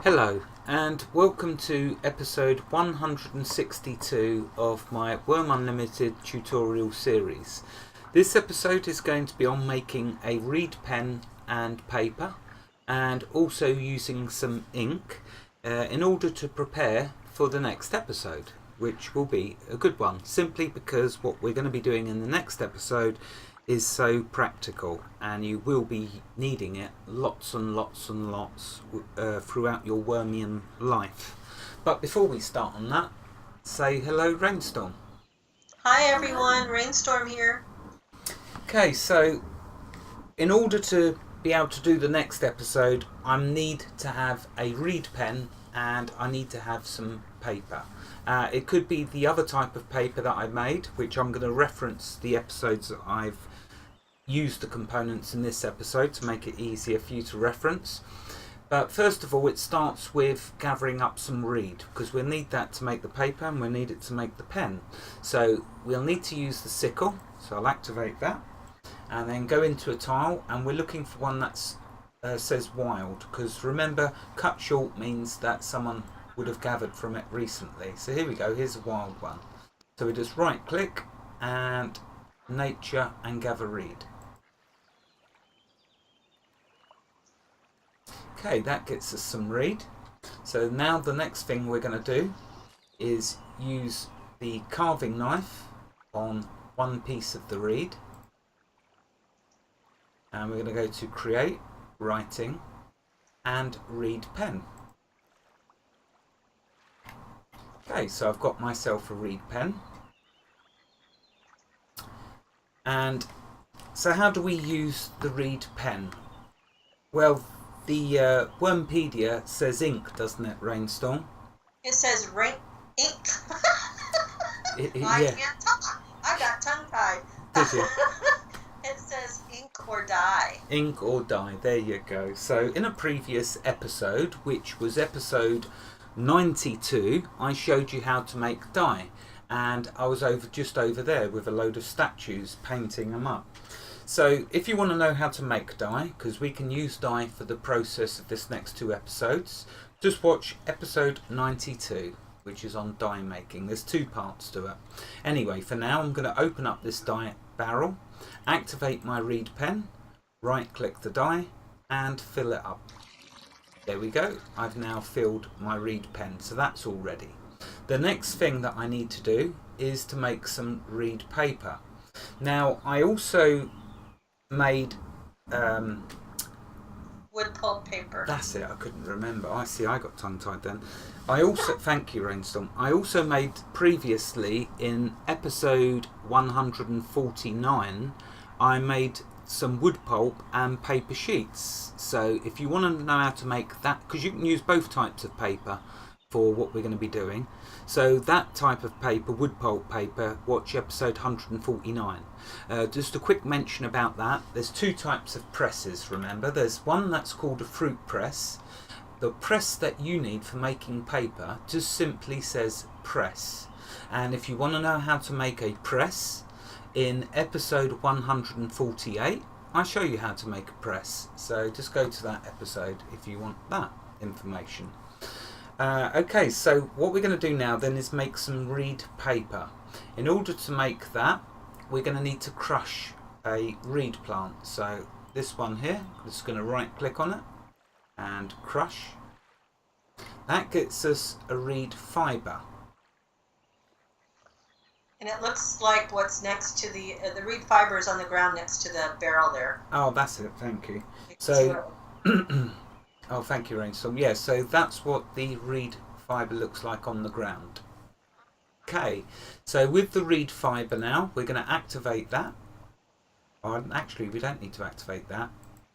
Hello and welcome to episode 162 of my Wurm Unlimited tutorial series. This episode is going to be on making a reed pen and paper and also using some ink in order to prepare for the next episode, which will be a good one, simply because what we're going to be doing in the next episode is so practical and you will be needing it lots and lots and lots throughout your Wurmian life. But before we start on that, say hello, Raynstorm. Hi everyone, Raynstorm here. Okay, so in order to be able to do the next episode, I need to have a reed pen and I need to have some paper. It could be the other type of paper that I made, which I'm going to reference the episodes that I've used the components in this episode to make it easier for you to reference. But first of all, it starts with gathering up some reed, because we'll need that to make the paper and we'll need it to make the pen. So we'll need to use the sickle, so I'll activate that and then go into a tile, and we're looking for one that says wild, because remember, cut short means that someone would have gathered from it recently. So here we go, here's a wild one. So we just right click and nature and gather reed. Okay, that gets us some reed. So now the next thing we're going to do is use the carving knife on one piece of the reed, and we're going to go to create, writing and reed pen. Okay, so I've got myself a reed pen. And so how do we use the reed pen? Well, the Wurmpedia says ink, doesn't it, Raynstorm? It says ink. Yeah. I can't talk. I got tongue-tied. Did you? It says ink or dye. Ink or dye, there you go. So in a previous episode, which was episode 92, I showed you how to make dye. And I was just over there with a load of statues, painting them up. So if you want to know how to make dye, because we can use dye for the process of this next two episodes, just watch episode 92, which is on dye making. There's two parts to it. Anyway, for now I'm going to open up this dye barrel, activate my reed pen, right click the dye and fill it up. There we go, I've now filled my reed pen, so that's all ready. The next thing that I need to do is to make some reed paper. Now I also made wood pulp paper. That's it, I couldn't remember. I see, I got tongue tied then. I also, thank you Raynstorm, I also made previously in episode 149, I made some wood pulp and paper sheets. So if you want to know how to make that, because you can use both types of paper for what we're going to be doing. So that type of paper, wood pulp paper, watch episode 149. Just a quick mention about that. There's two types of presses, remember. There's one that's called a fruit press. The press that you need for making paper just simply says press. And if you want to know how to make a press, in episode 148, I show you how to make a press. So just go to that episode if you want that information. Okay, so what we're going to do now then is make some reed paper. In order to make that, we're going to need to crush a reed plant. So this one here, I'm just going to right click on it and crush. That gets us a reed fibre. And it looks like what's next to the reed fiber is on the ground next to the barrel there. Oh, that's it, thank you. So oh, thank you, Raynstorm. Yeah, so that's what the reed fibre looks like on the ground. Okay, so with the reed fibre now, we're going to activate that. Oh, actually, we don't need to activate that.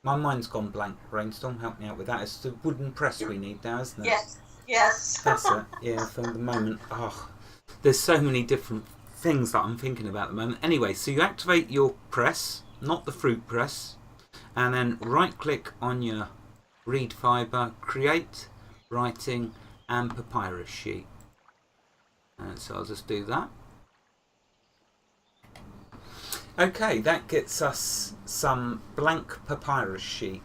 My mind's gone blank, Raynstorm, help me out with that. It's the wooden press we need now, isn't it? Yes, yes. That's it, yeah, for the moment. Oh, there's so many different things that I'm thinking about at the moment. Anyway, so you activate your press, not the fruit press, and then right click on your reed fibre, create, writing and papyrus sheet. And so I'll just do that. Okay, that gets us some blank papyrus sheet.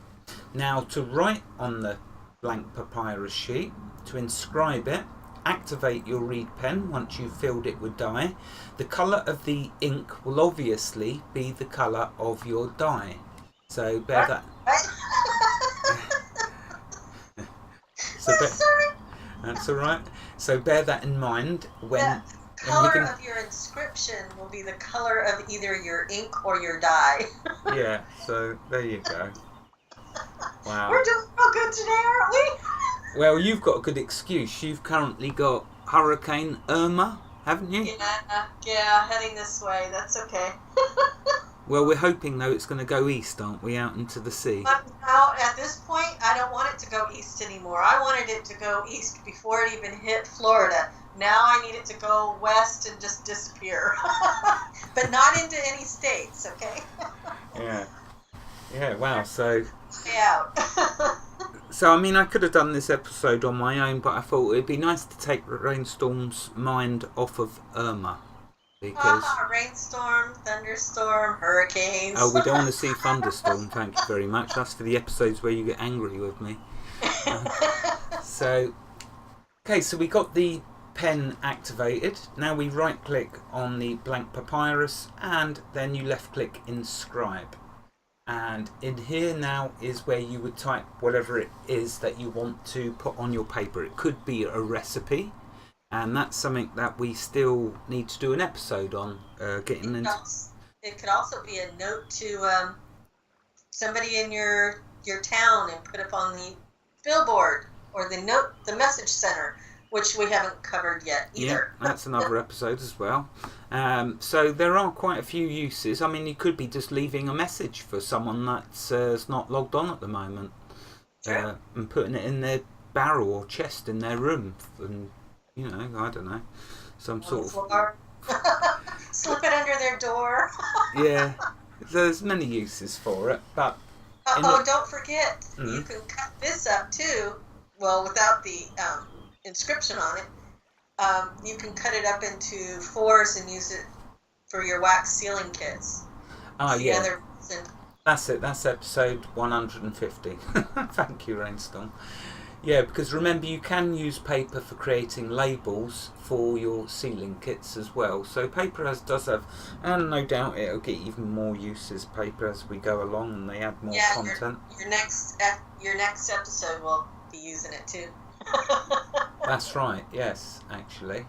Now to write on the blank papyrus sheet, to inscribe it, activate your reed pen once you've filled it with dye. The colour of the ink will obviously be the colour of your dye. So bear that. Sorry. That's all right. So bear that in mind when. The color of your inscription will be the color of either your ink or your dye. Yeah. So there you go. Wow. We're doing real good today, aren't we? Well, you've got a good excuse. You've currently got Hurricane Irma, haven't you? Yeah, heading this way. That's okay. Well, we're hoping, though, it's going to go east, aren't we, out into the sea? Now, at this point, I don't want it to go east anymore. I wanted it to go east before it even hit Florida. Now I need it to go west and just disappear. But not into any states, okay? Yeah. Yeah, wow, so... Stay out. So, I mean, I could have done this episode on my own, but I thought it'd be nice to take Raynstorm's mind off of Irma. Because... rainstorm, thunderstorm, hurricanes. Oh, we don't want to see thunderstorm, thank you very much. That's for the episodes where you get angry with me. So we got the pen activated. Now we right click on the blank papyrus and then you left click Inscribe. And in here now is where you would type whatever it is that you want to put on your paper. It could be a recipe, and that's something that we still need to do an episode on. Getting into. It could also be a note to somebody in your town and put up on the billboard or the message center, which we haven't covered yet either. Yeah, that's another episode as well. So there are quite a few uses. I mean, you could be just leaving a message for someone that's not logged on at the moment, and putting it in their barrel or chest in their room, and I don't know, some sort of slip it under their door. Yeah, there's many uses for it, but don't forget, you can cut this up too. Well, without the inscription on it, you can cut it up into 4s and use it for your wax sealing kits. Yeah. That's it. That's episode 150. Thank you, Raynstorm. Yeah, because remember, you can use paper for creating labels for your sealing kits as well. So paper does have, and no doubt it'll get even more uses, paper, as we go along and they add more content. Your next episode will be using it too. That's right, yes, actually.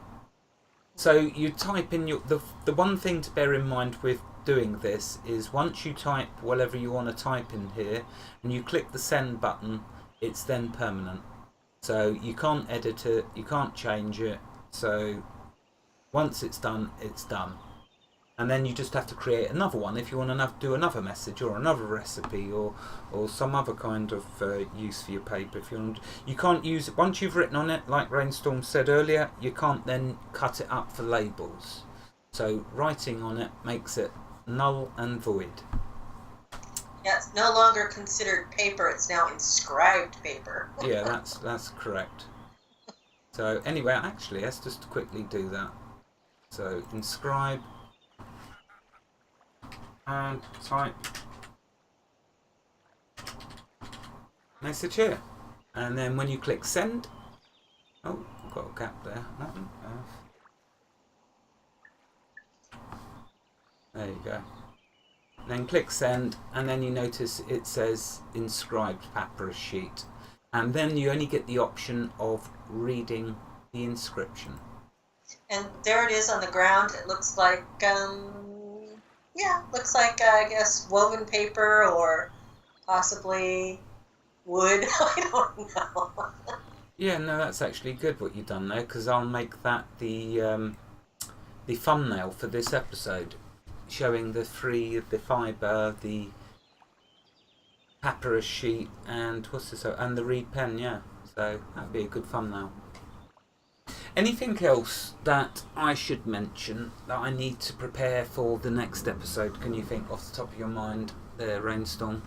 So you type in the one thing to bear in mind with doing this is once you type whatever you want to type in here and you click the send button, it's then permanent. So you can't edit it, you can't change it. So once it's done, it's done. And then you just have to create another one if you want to do another message or another recipe or some other kind of use for your paper. You can't use it once you've written on it, like Raynstorm said earlier. You can't then cut it up for labels. So writing on it makes it null and void. Yeah, it's no longer considered paper. It's now inscribed paper. Yeah, that's correct. So anyway, actually, let's just quickly do that. So inscribe. And type message here, and then when you click send, oh, I've got a gap there. There you go. Then click send, and then you notice it says inscribed papyrus sheet, and then you only get the option of reading the inscription. And there it is on the ground. It looks like I guess woven paper or possibly wood. I don't know. Yeah, no, that's actually good what you've done there, because I'll make that the thumbnail for this episode, showing the fibre, the papyrus sheet, and and the reed pen. Yeah, so that'd be a good thumbnail. Anything else that I should mention that I need to prepare for the next episode? Can you think off the top of your mind there, Raynstorm?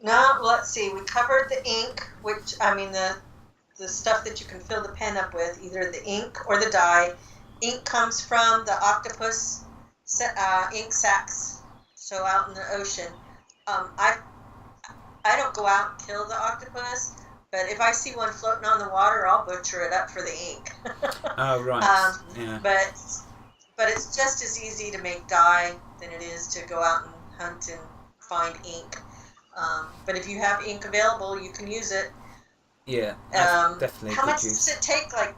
No, let's see. We covered the ink, which, I mean, the stuff that you can fill the pen up with, either the ink or the dye. Ink comes from the octopus ink sacs, so out in the ocean. I don't go out and kill the octopus, but if I see one floating on the water, I'll butcher it up for the ink. Oh, right. Yeah. But it's just as easy to make dye than it is to go out and hunt and find ink. But if you have ink available, you can use it. Yeah, that's definitely how good much use. does it take? Like,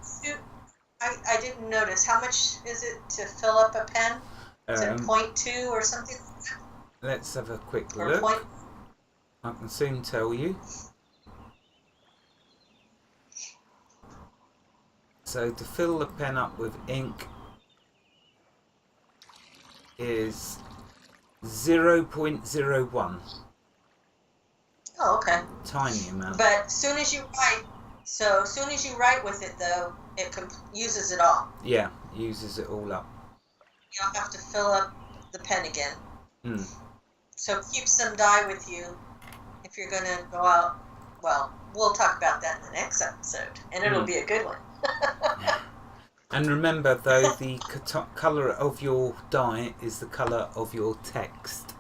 I didn't notice. How much is it to fill up a pen? Is it 0.2 or something like that? Let's have a quick Or look. I can soon tell you. So to fill the pen up with ink is 0.01. Oh, okay. Tiny amount. But soon as you write with it, though, it uses it all. Yeah, uses it all up. You'll have to fill up the pen again. Mm. So keep some dye with you if you're going to go out. Well, we'll talk about that in the next episode, and it'll be a good one. And remember, though, the colour of your dye is the colour of your text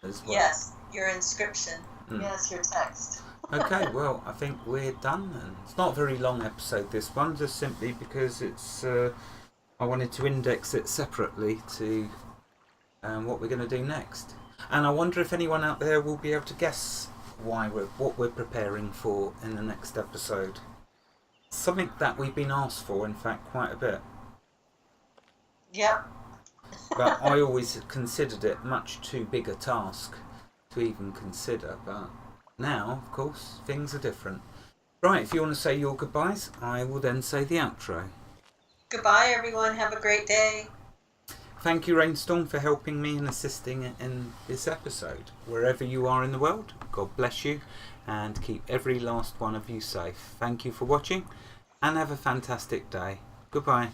as well. Yes, your inscription. Yes, your text. Okay, well, I think we're done then. It's not a very long episode, this one, just simply because it's. I wanted to index it separately to what we're going to do next. And I wonder if anyone out there will be able to guess what we're preparing for in the next episode. Something that we've been asked for, in fact, quite a bit. Yep. But I always considered it much too big a task to even consider. But now, of course, things are different. Right, if you want to say your goodbyes, I will then say the outro. Goodbye, everyone. Have a great day. Thank you, Raynstorm, for helping me and assisting in this episode. Wherever you are in the world, God bless you and keep every last one of you safe. Thank you for watching and have a fantastic day. Goodbye.